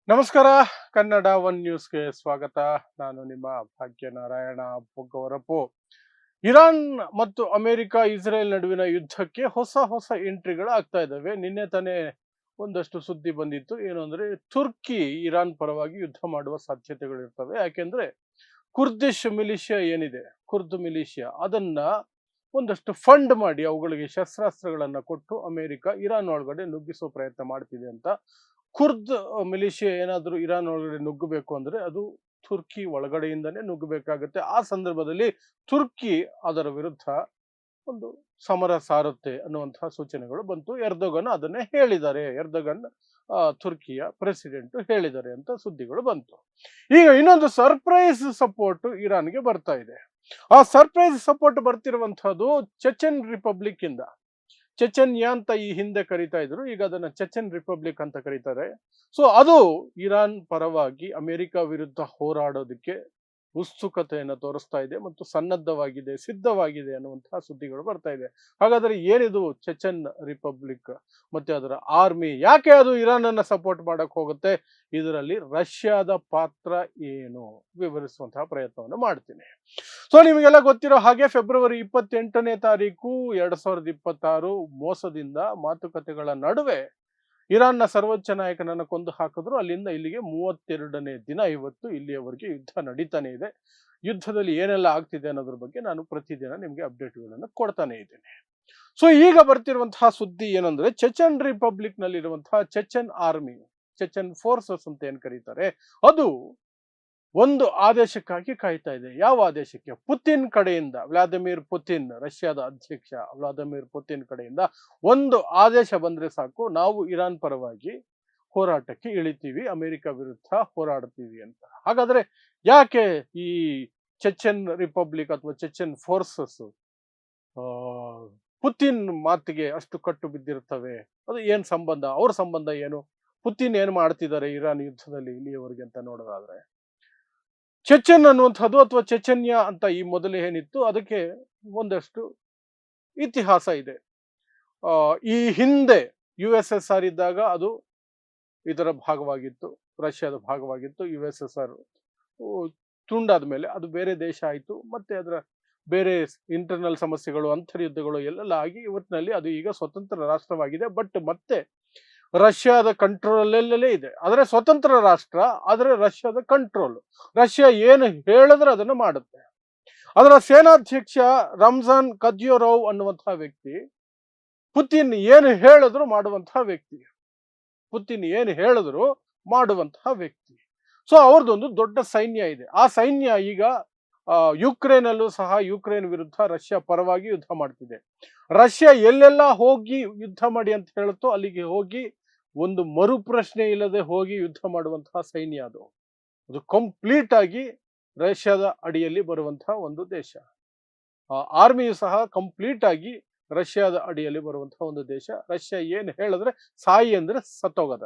ನಮಸ್ಕಾರ. ಕನ್ನಡ ಒನ್ ನ್ಯೂಸ್ಗೆ ಸ್ವಾಗತ. ನಾನು ನಿಮ್ಮ ಭಾಗ್ಯನಾರಾಯಣ ಪೊಗ್ಗವರಪು. ಇರಾನ್ ಮತ್ತು ಅಮೆರಿಕ ಇಸ್ರೇಲ್ ನಡುವಿನ ಯುದ್ಧಕ್ಕೆ ಹೊಸ ಹೊಸ ಎಂಟ್ರಿಗಳು ಆಗ್ತಾ ಇದ್ದಾವೆ. ನಿನ್ನೆ ತಾನೇ ಒಂದಷ್ಟು ಸುದ್ದಿ ಬಂದಿತ್ತು. ಏನು ಅಂದ್ರೆ ತುರ್ಕಿ ಇರಾನ್ ಪರವಾಗಿ ಯುದ್ಧ ಮಾಡುವ ಸಾಧ್ಯತೆಗಳು ಇರ್ತವೆ. ಯಾಕೆಂದ್ರೆ ಕುರ್ದಿಶ್ ಮಿಲಿಷಿಯಾ ಏನಿದೆ, ಕುರ್ದ್ ಮಿಲಿಷಿಯಾ, ಅದನ್ನ ಒಂದಷ್ಟು ಫಂಡ್ ಮಾಡಿ ಅವುಗಳಿಗೆ ಶಸ್ತ್ರಾಸ್ತ್ರಗಳನ್ನ ಕೊಟ್ಟು ಅಮೆರಿಕ ಇರಾನ್ ಒಳಗಡೆ ನುಗ್ಗಿಸೋ ಪ್ರಯತ್ನ ಮಾಡ್ತಿದೆ ಅಂತ. ಕುರ್ದ್ ಮಿಲಿಷಿಯಾ ಏನಾದರೂ ಇರಾನ್ ಒಳಗಡೆ ನುಗ್ಗಬೇಕು ಅಂದ್ರೆ ಅದು ತುರ್ಕಿ ಒಳಗಡೆಯಿಂದನೇ ನುಗ್ಗಬೇಕಾಗುತ್ತೆ. ಆ ಸಂದರ್ಭದಲ್ಲಿ ತುರ್ಕಿ ಅದರ ವಿರುದ್ಧ ಒಂದು ಸಮರ ಸಾರುತ್ತೆ ಅನ್ನುವಂತಹ ಸೂಚನೆಗಳು ಬಂತು. ಎರ್ದೋಗನ್ ಅದನ್ನೇ ಹೇಳಿದ್ದಾರೆ. ಎರ್ದೋಗನ್ ತುರ್ಕಿಯ ಪ್ರೆಸಿಡೆಂಟ್ ಹೇಳಿದ್ದಾರೆ ಅಂತ ಸುದ್ದಿಗಳು ಬಂತು. ಈಗ ಇನ್ನೊಂದು ಸರ್ಪ್ರೈಸ್ ಸಪೋರ್ಟ್ ಇರಾನ್ಗೆ ಬರ್ತಾ ಇದೆ. ಆ ಸರ್ಪ್ರೈಸ್ ಸಪೋರ್ಟ್ ಬರ್ತಿರುವಂತಹದ್ದು ಚೆಚೆನ್ ರಿಪಬ್ಲಿಕ್ ಇಂದ. ಚೆಚೆನ್ಯಾ ಅಂತ ಈ ಹಿಂದೆ ಕರೀತಾ ಇದ್ರು, ಈಗ ಅದನ್ನ ಚೆಚೆನ್ ರಿಪಬ್ಲಿಕ್ ಅಂತ ಕರೀತಾರೆ. ಸೊ ಅದು ಇರಾನ್ ಪರವಾಗಿ ಅಮೆರಿಕ ವಿರುದ್ಧ ಹೋರಾಡೋದಕ್ಕೆ ಉತ್ಸುಕತೆಯನ್ನು ತೋರಿಸ್ತಾ ಇದೆ ಮತ್ತು ಸನ್ನದ್ಧವಾಗಿದೆ, ಸಿದ್ಧವಾಗಿದೆ ಅನ್ನುವಂತಹ ಸುದ್ದಿಗಳು ಬರ್ತಾ ಇದೆ. ಹಾಗಾದ್ರೆ ಏನಿದು ಚೆಚೆನ್ ರಿಪಬ್ಲಿಕ್ ಮತ್ತೆ ಅದರ ಆರ್ಮಿ, ಯಾಕೆ ಅದು ಇರಾನ್ ಅನ್ನ ಸಪೋರ್ಟ್ ಮಾಡಕ್ ಹೋಗುತ್ತೆ, ಇದರಲ್ಲಿ ರಷ್ಯಾದ ಪಾತ್ರ ಏನು ವಿವರಿಸುವಂತಹ ಪ್ರಯತ್ನವನ್ನು ಮಾಡ್ತೀನಿ. ಸೊ ನಿಮಗೆಲ್ಲ ಗೊತ್ತಿರೋ ಹಾಗೆ ಫೆಬ್ರವರಿ 28ನೇ ತಾರೀಕು 2026 ಮೋಸದಿಂದ ಮಾತುಕತೆಗಳ ನಡುವೆ ಇರಾನ್ನ ಸರ್ವೋಚ್ಚ ನಾಯಕನನ್ನು ಕೊಂದು ಹಾಕಿದ್ರು. ಅಲ್ಲಿಂದ ಇಲ್ಲಿಗೆ 32ನೇ ದಿನ ಇವತ್ತು. ಇಲ್ಲಿಯವರೆಗೆ ಯುದ್ಧ ನಡೀತಾನೆ ಇದೆ. ಯುದ್ಧದಲ್ಲಿ ಏನೆಲ್ಲ ಆಗ್ತಿದೆ ಅನ್ನೋದ್ರ ಬಗ್ಗೆ ನಾನು ಪ್ರತಿದಿನ ನಿಮಗೆ ಅಪ್ಡೇಟ್ಗಳನ್ನು ಕೊಡ್ತಾನೆ ಇದ್ದೇನೆ. ಸೊ ಈಗ ಬರ್ತಿರುವಂತಹ ಸುದ್ದಿ ಏನಂದ್ರೆ ಚೆಚೆನ್ ರಿಪಬ್ಲಿಕ್ ನಲ್ಲಿರುವಂತಹ ಚೆಚೆನ್ ಆರ್ಮಿ, ಚೆಚೆನ್ ಫೋರ್ಸಸ್ ಅಂತ ಏನ್ ಕರೀತಾರೆ, ಅದು ಒಂದು ಆದೇಶಕ್ಕಾಗಿ ಕಾಯ್ತಾ ಇದೆ. ಯಾವ ಆದೇಶಕ್ಕೆ? ಪುತಿನ್ ಕಡೆಯಿಂದ, ವ್ಲಾದಿಮಿರ್ ಪುತಿನ್, ರಷ್ಯಾದ ಅಧ್ಯಕ್ಷ ವ್ಲಾದಿಮಿರ್ ಪುತಿನ್ ಕಡೆಯಿಂದ ಒಂದು ಆದೇಶ ಬಂದ್ರೆ ಸಾಕು, ನಾವು ಇರಾನ್ ಪರವಾಗಿ ಹೋರಾಟಕ್ಕೆ ಇಳಿತೀವಿ, ಅಮೆರಿಕ ವಿರುದ್ಧ ಹೋರಾಡ್ತೀವಿ ಅಂತ. ಹಾಗಾದ್ರೆ ಯಾಕೆ ಈ ಚೆಚೆನ್ ರಿಪಬ್ಲಿಕ್ ಅಥವಾ ಚೆಚೆನ್ ಫೋರ್ಸಸ್ ಪುತಿನ್ ಮಾತಿಗೆ ಅಷ್ಟು ಕಟ್ಟು ಬಿದ್ದಿರ್ತವೆ? ಅದು ಏನ್ ಸಂಬಂಧ, ಅವ್ರ ಸಂಬಂಧ ಏನು, ಪುತಿನ್ ಏನ್ ಮಾಡ್ತಿದ್ದಾರೆ ಇರಾನ್ ಯುದ್ಧದಲ್ಲಿ ಇಲ್ಲಿಯವರೆಗೆ ಅಂತ ನೋಡೋದಾದ್ರೆ, ಚೆಚೆನ್ ಅನ್ನುವಂಥದ್ದು ಅಥವಾ ಚೆಚೆನ್ಯಾ ಅಂತ ಈ ಮೊದಲು ಏನಿತ್ತು ಅದಕ್ಕೆ ಒಂದಷ್ಟು ಇತಿಹಾಸ ಇದೆ. ಈ ಹಿಂದೆ USSR ಇದ್ದಾಗ ಅದು ಇದರ ಭಾಗವಾಗಿತ್ತು, ರಷ್ಯಾದ ಭಾಗವಾಗಿತ್ತು. USSR ತುಂಡಾದ ಮೇಲೆ ಅದು ಬೇರೆ ದೇಶ ಆಯಿತು. ಮತ್ತೆ ಅದರ ಬೇರೆ ಇಂಟರ್ನಲ್ ಸಮಸ್ಯೆಗಳು, ಅಂತರ್ಯುದ್ಧಗಳು ಎಲ್ಲೆಲ್ಲ ಆಗಿ ಇವತ್ತಿನಲ್ಲಿ ಅದು ಈಗ ಸ್ವತಂತ್ರ ರಾಷ್ಟ್ರವಾಗಿದೆ. ಬಟ್ ಮತ್ತೆ ರಷ್ಯಾದ ಕಂಟ್ರೋಲಲ್ಲೇ ಇದೆ. ಆದರೆ ಸ್ವತಂತ್ರ ರಾಷ್ಟ್ರ, ಆದರೆ ರಷ್ಯಾದ ಕಂಟ್ರೋಲ್. ರಷ್ಯಾ ಏನು ಹೇಳಿದ್ರೆ ಅದನ್ನು ಮಾಡುತ್ತೆ. ಅದರ ಸೇನಾಧ್ಯಕ್ಷ ರಂಜಾನ್ ಕದ್ಯೋರೋವ್ ಅನ್ನುವಂತಹ ವ್ಯಕ್ತಿ ಪುತಿನ್ ಏನು ಹೇಳಿದ್ರು ಮಾಡುವಂತಹ ವ್ಯಕ್ತಿ. ಪುತಿನ್ ಏನು ಹೇಳಿದ್ರು ಮಾಡುವಂತಹ ವ್ಯಕ್ತಿ. ಸೊ ಅವ್ರದ್ದೊಂದು ದೊಡ್ಡ ಸೈನ್ಯ ಇದೆ. ಆ ಸೈನ್ಯ ಈಗ ಯುಕ್ರೇನ್ ಅಲ್ಲೂ ಸಹ ಯುಕ್ರೇನ್ ವಿರುದ್ಧ ರಷ್ಯಾ ಪರವಾಗಿ ಯುದ್ಧ ಮಾಡ್ತಿದೆ. ರಷ್ಯಾ ಎಲ್ಲೆಲ್ಲ ಹೋಗಿ ಯುದ್ಧ ಮಾಡಿ ಅಂತ ಹೇಳುತ್ತೋ ಅಲ್ಲಿಗೆ ಹೋಗಿ ಒಂದು ಮರುಪ್ರಶ್ನೆ ಇಲ್ಲದೆ ಹೋಗಿ ಯುದ್ಧ ಮಾಡುವಂತಹ ಸೈನ್ಯ ಅದು. ಅದು ಕಂಪ್ಲೀಟ್ ಆಗಿ ರಷ್ಯಾದ ಅಡಿಯಲ್ಲಿ ಬರುವಂತಹ ಒಂದು ದೇಶ. ಆರ್ಮಿಯು ಸಹ ಕಂಪ್ಲೀಟ್ ಆಗಿ ರಷ್ಯಾದ ಅಡಿಯಲ್ಲಿ ಬರುವಂತಹ ಒಂದು ದೇಶ. ರಷ್ಯಾ ಏನು ಹೇಳಿದ್ರೆ ಸಾಯಿ ಅಂದ್ರೆ ಸತ್ತೋಗದ,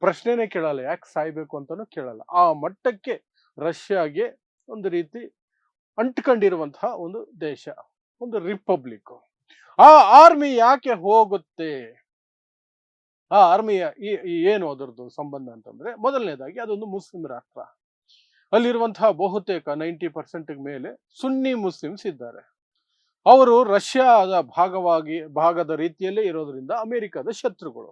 ಪ್ರಶ್ನೆನೇ ಕೇಳಲ್ಲ, ಯಾಕೆ ಸಾಯ್ಬೇಕು ಅಂತಾನು ಕೇಳಲ್ಲ. ಆ ಮಟ್ಟಕ್ಕೆ ರಷ್ಯಾಗೆ ಒಂದು ರೀತಿ ಅಂಟ್ಕೊಂಡಿರುವಂತಹ ಒಂದು ದೇಶ, ಒಂದು ರಿಪಬ್ಲಿಕ್. ಆ ಆರ್ಮಿ ಯಾಕೆ ಹೋಗುತ್ತೆ, ಆ ಆರ್ಮಿಯ ಏನು ಅದರದ್ದು ಸಂಬಂಧ ಅಂತಂದ್ರೆ, ಮೊದಲನೇದಾಗಿ ಅದೊಂದು ಮುಸ್ಲಿಂ ರಾಷ್ಟ್ರ. ಅಲ್ಲಿರುವಂತಹ ಬಹುತೇಕ 90% ಮೇಲೆ ಸುನ್ನಿ ಮುಸ್ಲಿಮ್ಸ್ ಇದ್ದಾರೆ. ಅವರು ರಷ್ಯಾದ ಭಾಗದ ರೀತಿಯಲ್ಲೇ ಇರೋದ್ರಿಂದ ಅಮೆರಿಕದ ಶತ್ರುಗಳು,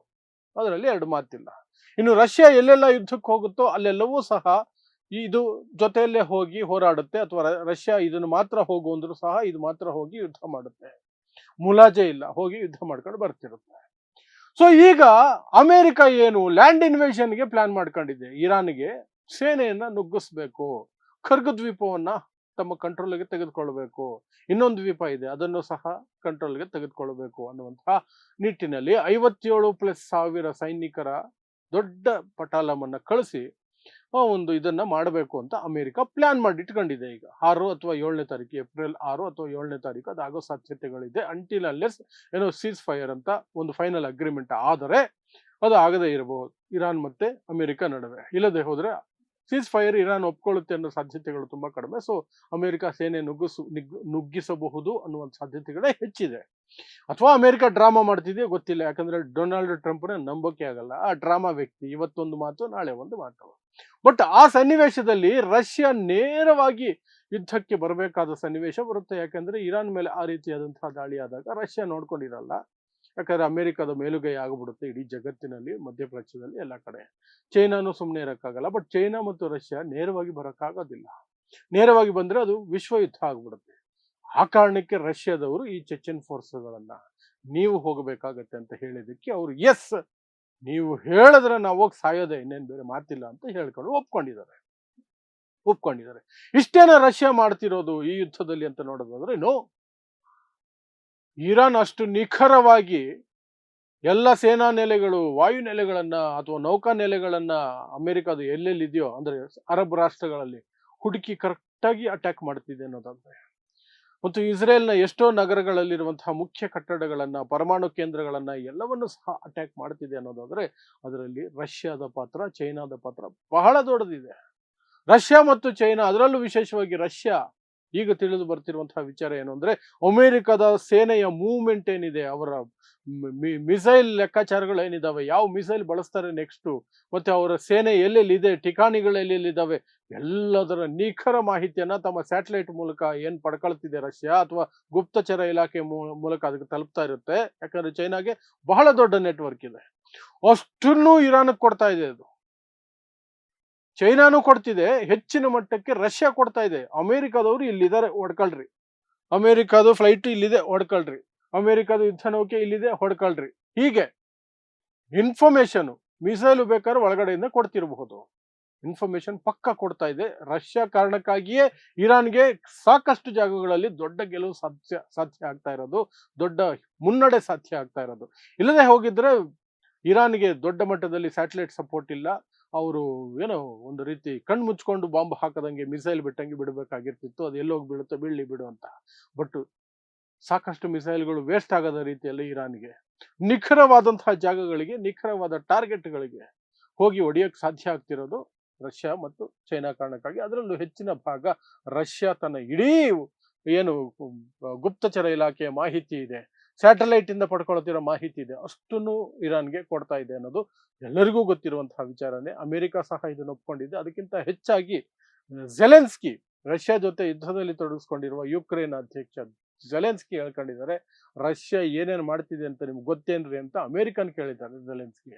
ಅದರಲ್ಲಿ ಎರಡು ಮಾತಿಲ್ಲ. ಇನ್ನು ರಷ್ಯಾ ಎಲ್ಲೆಲ್ಲ ಯುದ್ಧಕ್ಕೆ ಹೋಗುತ್ತೋ ಅಲ್ಲೆಲ್ಲವೂ ಸಹ ಇದು ಜೊತೆಯಲ್ಲೇ ಹೋಗಿ ಹೋರಾಡುತ್ತೆ. ಅಥವಾ ರಷ್ಯಾ ಇದನ್ನು ಮಾತ್ರ ಹೋಗು ಅಂದ್ರೂ ಸಹ ಇದು ಮಾತ್ರ ಹೋಗಿ ಯುದ್ಧ ಮಾಡುತ್ತೆ, ಮುಲಾಜೆ ಇಲ್ಲ, ಹೋಗಿ ಯುದ್ಧ ಮಾಡ್ಕೊಂಡು ಬರ್ತಿರುತ್ತೆ. ಸೊ ಈಗ ಅಮೆರಿಕ ಏನು ಲ್ಯಾಂಡ್ ಇನ್ವೇಷನ್ಗೆ ಪ್ಲಾನ್ ಮಾಡ್ಕೊಂಡಿದೆ. ಇರಾನ್ಗೆ ಸೇನೆಯನ್ನ ನುಗ್ಗಿಸ್ಬೇಕು, ಖರ್ಗ್ ದ್ವೀಪವನ್ನ ತಮ್ಮ ಕಂಟ್ರೋಲ್ಗೆ ತೆಗೆದುಕೊಳ್ಬೇಕು, ಇನ್ನೊಂದು ದ್ವೀಪ ಇದೆ ಅದನ್ನು ಸಹ ಕಂಟ್ರೋಲ್ಗೆ ತೆಗೆದುಕೊಳ್ಬೇಕು ಅನ್ನುವಂತಹ ನಿಟ್ಟಿನಲ್ಲಿ 57,000+ ಸೈನಿಕರ ದೊಡ್ಡ ಪಟಾಲಮನ್ನ ಕಳಿಸಿ ಒಂದು ಇದನ್ನ ಮಾಡಬೇಕು ಅಂತ ಅಮೆರಿಕ ಪ್ಲಾನ್ ಮಾಡಿ ಇಟ್ಕೊಂಡಿದೆ. ಈಗ 6 ಅಥವಾ 7ನೇ ತಾರೀಕು, ಏಪ್ರಿಲ್ 6 ಅಥವಾ 7ನೇ ತಾರೀಕು ಅದಾಗೋ ಸಾಧ್ಯತೆಗಳಿದೆ. ಅಂಟಿಲ್ ಅನ್ಲೆಸ್ ಏನೋ ಸೀಸ್ ಫೈರ್ ಅಂತ ಒಂದು ಫೈನಲ್ ಅಗ್ರಿಮೆಂಟ್ ಆದರೆ ಅದು ಆಗದೇ ಇರಬಹುದು ಇರಾನ್ ಮತ್ತೆ ಅಮೆರಿಕ ನಡುವೆ. ಇಲ್ಲದೆ ಹೋದ್ರೆ ಸೀಸ್ ಫೈರ್ ಇರಾನ್ ಒಪ್ಕೊಳ್ಳುತ್ತೆ ಅನ್ನೋ ಸಾಧ್ಯತೆಗಳು ತುಂಬಾ ಕಡಿಮೆ. ಸೊ ಅಮೆರಿಕ ಸೇನೆ ನುಗ್ಗಿಸಬಹುದು ಅನ್ನುವಂಥ ಸಾಧ್ಯತೆಗಳೇ ಹೆಚ್ಚಿದೆ. ಅಥವಾ ಅಮೆರಿಕ ಡ್ರಾಮಾ ಮಾಡ್ತಿದೆಯೋ ಗೊತ್ತಿಲ್ಲ, ಯಾಕಂದ್ರೆ ಡೊನಾಲ್ಡ್ ಟ್ರಂಪ್ನ ನಂಬೋಕೆ ಆಗಲ್ಲ. ಆ ಡ್ರಾಮಾ ವ್ಯಕ್ತಿ, ಇವತ್ತೊಂದು ಮಾತು ನಾಳೆ ಒಂದು ಮಾತು. ಬಟ್ ಆ ಸನ್ನಿವೇಶದಲ್ಲಿ ರಷ್ಯಾ ನೇರವಾಗಿ ಯುದ್ಧಕ್ಕೆ ಬರಬೇಕಾದ ಸನ್ನಿವೇಶ ಬರುತ್ತೆ. ಯಾಕಂದ್ರೆ ಇರಾನ್ ಮೇಲೆ ಆ ರೀತಿಯಾದಂತಹ ದಾಳಿ ಆದಾಗ ರಷ್ಯಾ ನೋಡ್ಕೊಂಡಿರಲ್ಲ. ಯಾಕಂದ್ರೆ ಅಮೆರಿಕದ ಮೇಲುಗೈ ಆಗ್ಬಿಡುತ್ತೆ ಇಡೀ ಜಗತ್ತಿನಲ್ಲಿ, ಮಧ್ಯಪ್ರಾಚ್ಯದಲ್ಲಿ ಎಲ್ಲ ಕಡೆ. ಚೈನಾನು ಸುಮ್ಮನೆ ಇರೋಕ್ಕಾಗಲ್ಲ. ಬಟ್ ಚೈನಾ ಮತ್ತು ರಷ್ಯಾ ನೇರವಾಗಿ ಬರೋಕ್ಕಾಗೋದಿಲ್ಲ. ನೇರವಾಗಿ ಬಂದ್ರೆ ಅದು ವಿಶ್ವ ಯುದ್ಧ ಆಗ್ಬಿಡುತ್ತೆ. ಆ ಕಾರಣಕ್ಕೆ ರಷ್ಯಾದವರು ಈ ಚೆಚೆನ್ ಫೋರ್ಸ್ಗಳನ್ನ ನೀವು ಹೋಗಬೇಕಾಗತ್ತೆ ಅಂತ ಹೇಳಿದಕ್ಕೆ ಅವರು ಎಸ್, ನೀವು ಹೇಳಿದ್ರೆ ನಾವು ಹೋಗಿ ಸಾಯೋದೆ, ಇನ್ನೇನು ಬೇರೆ ಮಾತಿಲ್ಲ ಅಂತ ಹೇಳ್ಕೊಂಡು ಒಪ್ಕೊಂಡಿದ್ದಾರೆ. ಇಷ್ಟೇನ ರಷ್ಯಾ ಮಾಡ್ತಿರೋದು ಈ ಯುದ್ಧದಲ್ಲಿ ಅಂತ ನೋಡೋದಾದ್ರೆ ನೋ. ಇರಾನ್ ಅಷ್ಟು ನಿಖರವಾಗಿ ಎಲ್ಲ ಸೇನಾ ನೆಲೆಗಳು, ವಾಯು ನೆಲೆಗಳನ್ನ ಅಥವಾ ನೌಕಾ ನೆಲೆಗಳನ್ನ ಅಮೆರಿಕದ ಎಲ್ಲೆಲ್ಲಿದೆಯೋ ಅಂದ್ರೆ ಅರಬ್ ರಾಷ್ಟ್ರಗಳಲ್ಲಿ ಹುಡುಕಿ ಕರೆಕ್ಟಾಗಿ ಅಟ್ಯಾಕ್ ಮಾಡ್ತಿದೆ ಅನ್ನೋದಾದ್ರೆ, ಮತ್ತು ಇಸ್ರೇಲ್ನ ಎಷ್ಟೋ ನಗರಗಳಲ್ಲಿರುವಂತಹ ಮುಖ್ಯ ಕಟ್ಟಡಗಳನ್ನ, ಪರಮಾಣು ಕೇಂದ್ರಗಳನ್ನ ಎಲ್ಲವನ್ನೂ ಸಹ ಅಟ್ಯಾಕ್ ಮಾಡ್ತಿದೆ ಅನ್ನೋದಾದ್ರೆ ಅದರಲ್ಲಿ ರಷ್ಯಾದ ಪಾತ್ರ, ಚೈನಾದ ಪಾತ್ರ ಬಹಳ ದೊಡ್ಡದಿದೆ. ರಷ್ಯಾ ಮತ್ತು ಚೈನಾ, ಅದರಲ್ಲೂ ವಿಶೇಷವಾಗಿ ರಷ್ಯಾ ಈಗ ತಿಳಿದು ಬರ್ತಿರುವಂತಹ ವಿಚಾರ ಏನು ಅಂದ್ರೆ, ಅಮೆರಿಕದ ಸೇನೆಯ ಮೂವ್ಮೆಂಟ್ ಏನಿದೆ, ಅವರ ಮಿಸೈಲ್ ಲೆಕ್ಕಾಚಾರಗಳು ಏನಿದಾವೆ, ಯಾವ ಮಿಸೈಲ್ ಬಳಸ್ತಾರೆ ನೆಕ್ಸ್ಟ್, ಮತ್ತೆ ಅವರ ಸೇನೆ ಎಲ್ಲೆಲ್ಲಿದೆ, ಠಿಕಾಣಿಗಳು ಎಲ್ಲೆಲ್ಲಿದ್ದಾವೆ, ಎಲ್ಲದರ ನಿಖರ ಮಾಹಿತಿಯನ್ನ ತಮ್ಮ ಸ್ಯಾಟಲೈಟ್ ಮೂಲಕ ಏನ್ ಪಡ್ಕೊಳ್ತಿದೆ ರಷ್ಯಾ, ಅಥವಾ ಗುಪ್ತಚರ ಇಲಾಖೆ ಮೂಲಕ ಅದಕ್ಕೆ ತಲುಪ್ತಾ ಇರುತ್ತೆ. ಯಾಕಂದ್ರೆ ಚೈನಾಗೆ ಬಹಳ ದೊಡ್ಡ ನೆಟ್ವರ್ಕ್ ಇದೆ. ಅಷ್ಟನ್ನು ಇರಾನ್ಗೆ ಕೊಡ್ತಾ ಇದೆ. ಅದು ಚೈನಾನು ಕೊಡ್ತಿದೆ, ಹೆಚ್ಚಿನ ಮಟ್ಟಕ್ಕೆ ರಷ್ಯಾ ಕೊಡ್ತಾ ಇದೆ. ಅಮೆರಿಕದವರು ಇಲ್ಲಿದ್ದಾರೆ, ಹೊಡ್ಕೊಳ್ರಿ. ಅಮೆರಿಕದ ಫ್ಲೈಟ್ ಇಲ್ಲಿದೆ, ಹೊಡ್ಕೊಳ್ರಿ. ಅಮೆರಿಕದ ಯುದ್ಧ ನೌಕೆ ಇಲ್ಲಿದೆ, ಹೊಡ್ಕೊಳ್ರಿ. ಹೀಗೆ ಇನ್ಫಾರ್ಮೇಶನ್, ಮಿಸೈಲ್ ಬೇಕಾದ್ರೆ ಒಳಗಡೆಯಿಂದ ಕೊಡ್ತಿರಬಹುದು. ಇನ್ಫಾರ್ಮೇಶನ್ ಪಕ್ಕ ಕೊಡ್ತಾ ಇದೆ. ರಷ್ಯಾ ಕಾರಣಕ್ಕಾಗಿಯೇ ಇರಾನ್ಗೆ ಸಾಕಷ್ಟು ಜಾಗಗಳಲ್ಲಿ ದೊಡ್ಡ ಗೆಲುವು ಸಾಧ್ಯ ಆಗ್ತಾ ಇರೋದು, ದೊಡ್ಡ ಮುನ್ನಡೆ ಸಾಧ್ಯ ಆಗ್ತಾ ಇರೋದು. ಇಲ್ಲದೆ ಹೋಗಿದ್ರೆ ಇರಾನ್ಗೆ ದೊಡ್ಡ ಮಟ್ಟದಲ್ಲಿ ಸ್ಯಾಟಲೈಟ್ ಸಪೋರ್ಟ್ ಇಲ್ಲ. ಅವರು ಏನೋ ಒಂದು ರೀತಿ ಕಣ್ಣು ಮುಚ್ಕೊಂಡು ಬಾಂಬ್ ಹಾಕದಂಗೆ ಮಿಸೈಲ್ ಬಿಟ್ಟಂಗೆ ಬಿಡಬೇಕಾಗಿರ್ತಿತ್ತು. ಅದು ಎಲ್ಲೋಗಿ ಬೀಳುತ್ತೋ ಬೀಳಲಿ ಬಿಡು ಅಂತ. ಬಟ್ ಸಾಕಷ್ಟು ಮಿಸೈಲ್ಗಳು ವೇಸ್ಟ್ ಆಗದ ರೀತಿಯಲ್ಲಿ ಇರಾನ್ಗೆ ನಿಖರವಾದಂತಹ ಜಾಗಗಳಿಗೆ, ನಿಖರವಾದ ಟಾರ್ಗೆಟ್ಗಳಿಗೆ ಹೋಗಿ ಹೊಡೆಯಕ್ಕೆ ಸಾಧ್ಯ ಆಗ್ತಿರೋದು ರಷ್ಯಾ ಮತ್ತು ಚೈನಾ ಕಾರಣಕ್ಕಾಗಿ. ಅದರಲ್ಲೂ ಹೆಚ್ಚಿನ ಭಾಗ ರಷ್ಯಾ ತನ್ನ ಇಡೀ ಏನು ಗುಪ್ತಚರ ಇಲಾಖೆಯ ಮಾಹಿತಿ ಇದೆ, ಸ್ಯಾಟಲೈಟ್ ಇಂದ ಪಡ್ಕೊಳ್ತಿರೋ ಮಾಹಿತಿ ಇದೆ, ಅಷ್ಟನ್ನು ಇರಾನ್ಗೆ ಕೊಡ್ತಾ ಇದೆ ಅನ್ನೋದು ಎಲ್ಲರಿಗೂ ಗೊತ್ತಿರುವಂತಹ ವಿಚಾರನೆ. ಅಮೆರಿಕ ಸಹ ಇದನ್ನು ಒಪ್ಕೊಂಡಿದೆ. ಅದಕ್ಕಿಂತ ಹೆಚ್ಚಾಗಿ ಝೆಲೆನ್ಸ್ಕಿ, ರಷ್ಯಾ ಜೊತೆ ಯುದ್ಧದಲ್ಲಿ ತೊಡಗಿಸ್ಕೊಂಡಿರುವ ಯುಕ್ರೇನ್ ಅಧ್ಯಕ್ಷ ಝೆಲೆನ್ಸ್ಕಿ ಹೇಳ್ಕೊಂಡಿದ್ದಾರೆ, ರಷ್ಯಾ ಏನೇನು ಮಾಡ್ತಿದೆ ಅಂತ ನಿಮ್ಗೆ ಗೊತ್ತೇನ್ರಿ ಅಂತ ಅಮೆರಿಕನ್ ಕೇಳಿದ್ದಾರೆ ಝೆಲೆನ್ಸ್ಕಿ.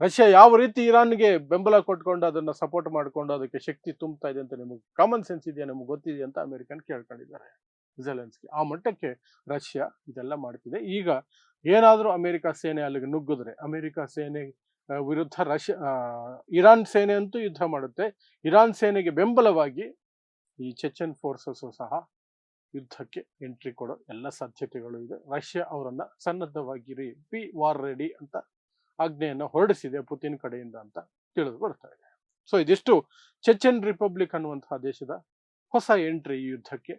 ರಷ್ಯಾ ಯಾವ ರೀತಿ ಇರಾನ್ಗೆ ಬೆಂಬಲ ಕೊಟ್ಕೊಂಡು ಅದನ್ನ ಸಪೋರ್ಟ್ ಮಾಡ್ಕೊಂಡು ಅದಕ್ಕೆ ಶಕ್ತಿ ತುಂಬ್ತಾ ಇದೆ ಅಂತ ನಿಮಗೆ ಕಾಮನ್ ಸೆನ್ಸ್ ಇದೆಯಾ, ನಿಮ್ಗೆ ಗೊತ್ತಿದೆ ಅಂತ ಅಮೆರಿಕನ್ ಕೇಳ್ಕೊಂಡಿದ್ದಾರೆ ಝೆಲೆನ್ಸ್ಕಿ. ಆ ಮಟ್ಟಕ್ಕೆ ರಷ್ಯಾ ಇದೆಲ್ಲ ಮಾಡ್ತಿದೆ. ಈಗ ಏನಾದರೂ ಅಮೆರಿಕ ಸೇನೆ ಅಲ್ಲಿಗೆ ನುಗ್ಗಿದ್ರೆ, ಅಮೆರಿಕ ಸೇನೆ ವಿರುದ್ಧ ಇರಾನ್ ಸೇನೆ ಅಂತೂ ಯುದ್ಧ ಮಾಡುತ್ತೆ. ಇರಾನ್ ಸೇನೆಗೆ ಬೆಂಬಲವಾಗಿ ಈ ಚೆಚೆನ್ ಫೋರ್ಸಸ್ ಸಹ ಯುದ್ಧಕ್ಕೆ ಎಂಟ್ರಿ ಕೊಡೋ ಎಲ್ಲ ಸಾಧ್ಯತೆಗಳು ಇದೆ. ರಷ್ಯಾ ಅವರನ್ನ ಸನ್ನದ್ಧವಾಗಿರಿ, ಬಿ ವಾರ್ ರೆಡಿ ಅಂತ ಆಜ್ಞೆಯನ್ನು ಹೊರಡಿಸಿದೆ ಪುತಿನ್ ಕಡೆಯಿಂದ ಅಂತ ತಿಳಿದು ಬರ್ತಾ ಇದೆ. ಸೊ ಇದಿಷ್ಟು ಚೆಚೆನ್ ರಿಪಬ್ಲಿಕ್ ಅನ್ನುವಂತಹ ದೇಶದ ಹೊಸ ಎಂಟ್ರಿ ಈ ಯುದ್ಧಕ್ಕೆ.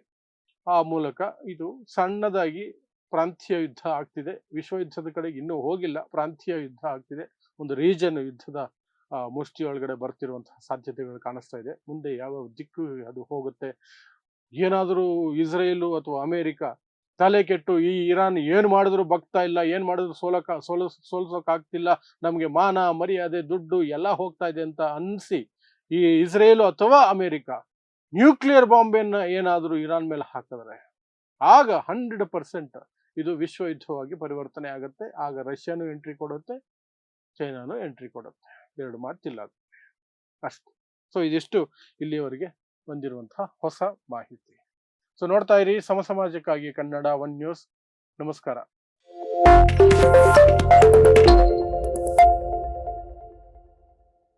ಆ ಮೂಲಕ ಇದು ಸಣ್ಣದಾಗಿ ಪ್ರಾಂತೀಯ ಯುದ್ಧ ಆಗ್ತಿದೆ. ವಿಶ್ವ ಯುದ್ಧದ ಕಡೆಗೆ ಇನ್ನೂ ಹೋಗಿಲ್ಲ, ಪ್ರಾಂತೀಯ ಯುದ್ಧ ಆಗ್ತಿದೆ. ಒಂದು ರೀಜನ್ ಯುದ್ಧದ ಮುಷ್ಟಿಯೊಳಗಡೆ ಬರ್ತಿರುವಂತಹ ಸಾಧ್ಯತೆಗಳು ಕಾಣಿಸ್ತಾ ಇದೆ. ಮುಂದೆ ಯಾವ ದಿಕ್ಕು ಅದು ಹೋಗುತ್ತೆ, ಏನಾದರೂ ಇಸ್ರೇಲು ಅಥವಾ ಅಮೆರಿಕ ತಲೆ ಕೆಟ್ಟು ಈ ಇರಾನ್ ಏನ್ ಮಾಡಿದ್ರು ಬಗ್ತಾ ಇಲ್ಲ, ಏನ್ ಮಾಡಿದ್ರು ಸೋಲ್ಸೋಕ್ ಆಗ್ತಿಲ್ಲ, ನಮ್ಗೆ ಮಾನ ಮರ್ಯಾದೆ ದುಡ್ಡು ಎಲ್ಲ ಹೋಗ್ತಾ ಇದೆ ಅಂತ ಅನ್ಸಿ ಈ ಇಸ್ರೇಲು ಅಥವಾ ಅಮೆರಿಕ ನ್ಯೂಕ್ಲಿಯರ್ ಬಾಂಬೆನ್ನ ಏನಾದರೂ ಇರಾನ್ ಮೇಲೆ ಹಾಕಿದ್ರೆ ಆಗ 100% ಇದು ವಿಶ್ವ ಯುದ್ಧವಾಗಿ ಪರಿವರ್ತನೆ ಆಗುತ್ತೆ. ಆಗ ರಷ್ಯಾನು ಎಂಟ್ರಿ ಕೊಡುತ್ತೆ, ಚೈನಾನು ಎಂಟ್ರಿ ಕೊಡುತ್ತೆ, ಎರಡು ಮಾತಿಲ್ಲ ಅಷ್ಟು. ಸೊ ಇದಿಷ್ಟು ಇಲ್ಲಿಯವರೆಗೆ ಬಂದಿರುವಂತಹ ಹೊಸ ಮಾಹಿತಿ. ಸೊ ನೋಡ್ತಾ ಇರಿ ಸಮಾಜಕ್ಕಾಗಿ ಕನ್ನಡ 1 ನ್ಯೂಸ್. ನಮಸ್ಕಾರ.